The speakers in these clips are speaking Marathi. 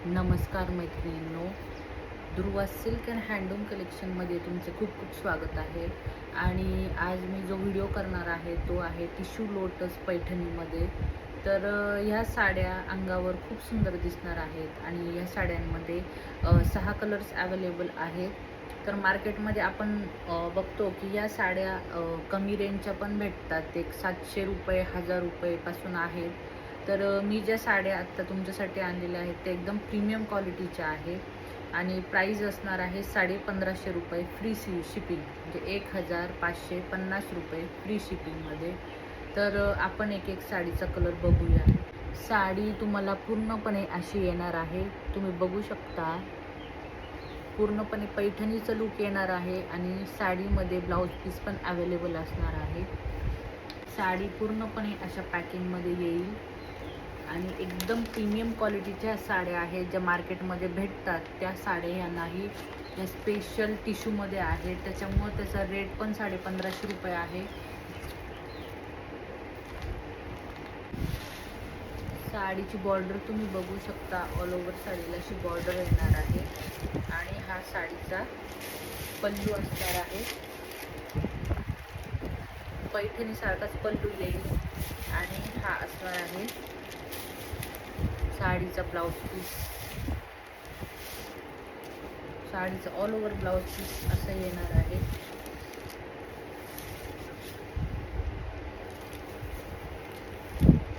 नमस्कार मैत्रिणींनो, ध्रुवा सिल्क अँड हँडलूम कलेक्शनमध्ये तुमचे खूप खूप स्वागत आहे. आणि आज मी जो व्हिडिओ करणार आहे तो आहे टिश्यू लोटस पैठणीमध्ये. तर ह्या साड्या अंगावर खूप सुंदर दिसणार आहेत आणि ह्या साड्यांमध्ये 6 कलर्स अवेलेबल आहेत. तर मार्केटमध्ये आपण बघतो की या साड्या कमी रेंजच्या पण भेटतात. एक 700 रुपये 1000 रुपयेपासून आहेत. तर मी ज्या साड्या आत्ता तुमच्यासाठी आणलेल्या आहेत त्या एकदम प्रीमियम क्वालिटीच्या आहेत आणि प्राईज असणार आहे 1550 रुपये फ्री शिपिंग, म्हणजे 1550 रुपये फ्री शिपिंगमध्ये. तर आपण एक एक साडीचा कलर बघूया. साडी तुम्हाला पूर्णपणे अशी येणार आहे, तुम्ही बघू शकता. पूर्णपणे पैठणीचं लुक येणार आहे आणि साडीमध्ये ब्लाऊज पीस पण अवेलेबल असणार आहे. साडी पूर्णपणे अशा पॅकिंगमध्ये येईल आणि एकदम प्रीमियम क्वालिटीच्या साड्या आहेत, ज्या मार्केटमध्ये भेटतात त्या साड्या ह्या नाही, या स्पेशल टिश्यूमध्ये आहेत. त्याच्यामुळं त्याचा रेट पण 1550 रुपये आहे. साडीची बॉर्डर तुम्ही बघू शकता, ऑल ओव्हर साडीला अशी बॉर्डर येणार आहे आणि हा साडीचा पल्लू असणार आहे. पैठणीसारखाच पल्लू येईल आणि हा असणार आहे साडीचा ब्लाऊज पीस. साडीचा ऑल ओव्हर ब्लाऊज पीस असं येणार आहे.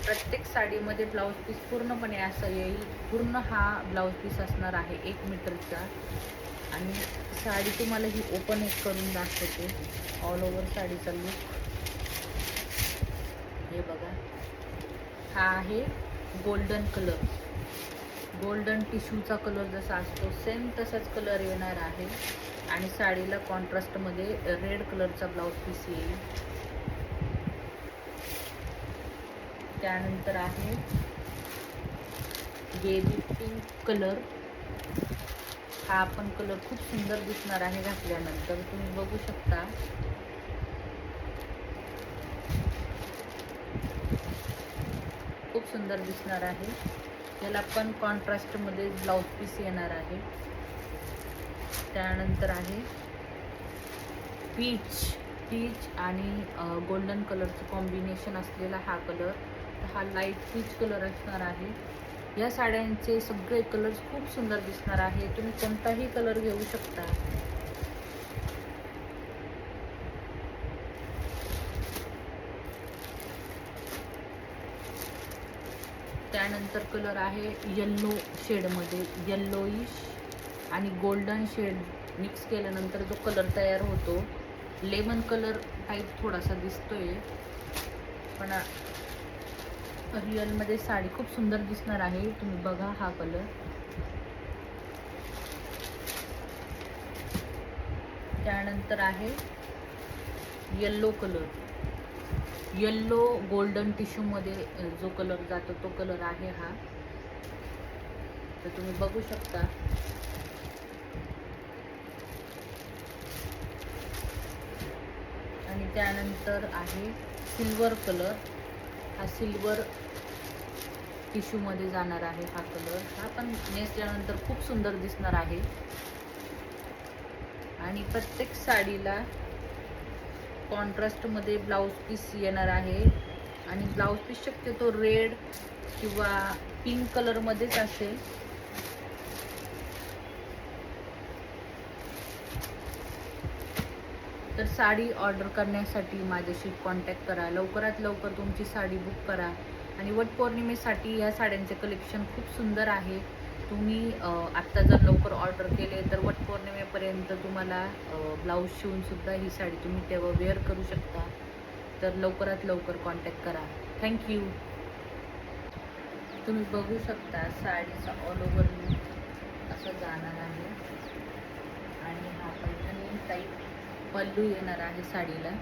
प्रत्येक साडीमध्ये ब्लाऊज पीस पूर्णपणे असं येईल. पूर्ण हा ब्लाऊज पीस असणार आहे 1 मीटरचा. आणि साडी तुम्हाला ही ओपन एक करून दाखवते. ऑल ओव्हर साडीचा लुक हे बघा. हा आहे गोल्डन कलर. गोल्डन टिश्यूचा कलर जसा असतो सेम तसाच कलर येणार आहे आणि साडीला कॉन्ट्रास्टमध्ये रेड कलरचा ब्लाऊज पीस येईल. त्यानंतर आहे बेबी पिंक कलर. हा पण कलर खूप सुंदर दिसणार आहे घातल्यानंतर, तुम्ही बघू शकता. खूप सुंदर दिसणार आहे. याला पण कॉन्ट्रास्टमध्ये ब्लाऊज पीस येणार आहे. त्यानंतर आहे पीच आणि गोल्डन कलरचं कॉम्बिनेशन असलेला हा कलर. हा लाईट पीच कलर असणार आहे. या साड्यांचे सगळे कलर्स खूप सुंदर दिसणार आहे. तुम्ही कोणताही कलर घेऊ शकता. त्यानंतर कलर आहे येल्लो शेडमध्ये. येल्लोइश आणि गोल्डन शेड मिक्स केल्यानंतर जो कलर तयार होतो, लेमन कलर टाईप थोडासा दिसतोय, पण रिअलमध्ये साडी खूप सुंदर दिसणार आहे. तुम्ही बघा हा कलर. त्यानंतर आहे येल्लो कलर. येल्लो गोल्डन टिश्यूमध्ये जो कलर जातो तो कलर आहे हा. तर तुम्ही बघू शकता. आणि त्यानंतर आहे सिल्वर कलर. हा सिल्वर टिश्यूमध्ये जाणार आहे हा कलर. हा पण नेसल्यानंतर खूप सुंदर दिसणार आहे. आणि प्रत्येक साडीला कॉन्ट्रास्टमध्ये ब्लाऊज पीस येणार आहे आणि ब्लाऊज पीस शक्यतो रेड किंवा पिंक कलरमध्येच असेल. तर साडी ऑर्डर करण्यासाठी माझ्याशी कॉन्टॅक्ट करा. लवकरात लवकर तुमची साडी बुक करा. आणि वटपौर्णिमेसाठी या साड्यांचे कलेक्शन खूप सुंदर आहे. तुम्ही आत्ता जर लवकर ऑर्डर केले तर वटपौर्णिमेपर्यंत तुम्हाला ब्लाऊज शिवूनसुद्धा ही साडी तुम्ही तेव्हा वेअर करू शकता. तर लवकरात लवकर कॉन्टॅक्ट करा. थँक्यू. तुम्ही बघू शकता साडीचा ऑल ओव्हर लुक असं जाणार आहे आणि हा पैठणी टाईप पल्लू येणार आहे साडीला.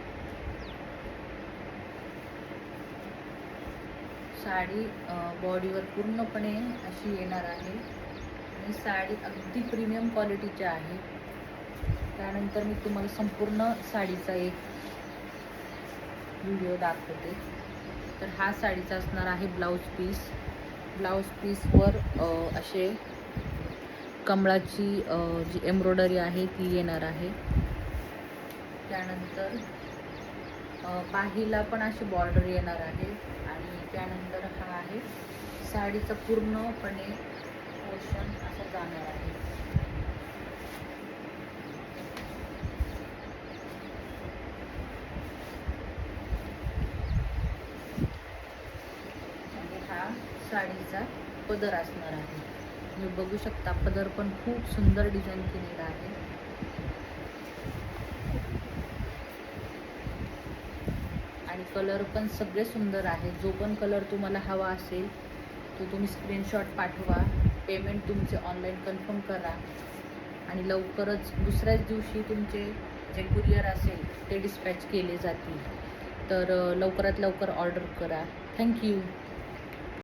साडी बॉडीवर पूर्णपणे अशी येणार आहे आणि साडी अगदी प्रीमियम क्वालिटीची आहे. त्यानंतर मी तुम्हाला संपूर्ण साडीचा एक व्हिडिओ दाखवते. तर हा साडीचा असणार आहे ब्लाऊज पीस. ब्लाऊज पीसवर असे कमळाची जी एम्ब्रॉयडरी आहे ती येणार आहे. त्यानंतर बाहीला पण अशी बॉर्डर येणार आहे. आणि त्यानंतर हा आहे साडीचा पूर्णपणे पोर्शन असा जाणार आहे. आणि हा साडीचा पदर असणार आहे. तुम्ही बघू शकता पदर पण खूप सुंदर डिझाईन केलेला आहे. आणि कलर पण सगळे सुंदर आहे. जो पण कलर तुम्हाला हवा असेल तो तुम्ही स्क्रीनशॉट पाठवा. पेमेंट तुमचे ऑनलाईन कन्फर्म करा आणि लवकरच दुसऱ्याच दिवशी तुमचे जे कुरिअर असेल ते डिस्पॅच केले जातील. तर लवकरात लवकर ऑर्डर करा. थँक्यू.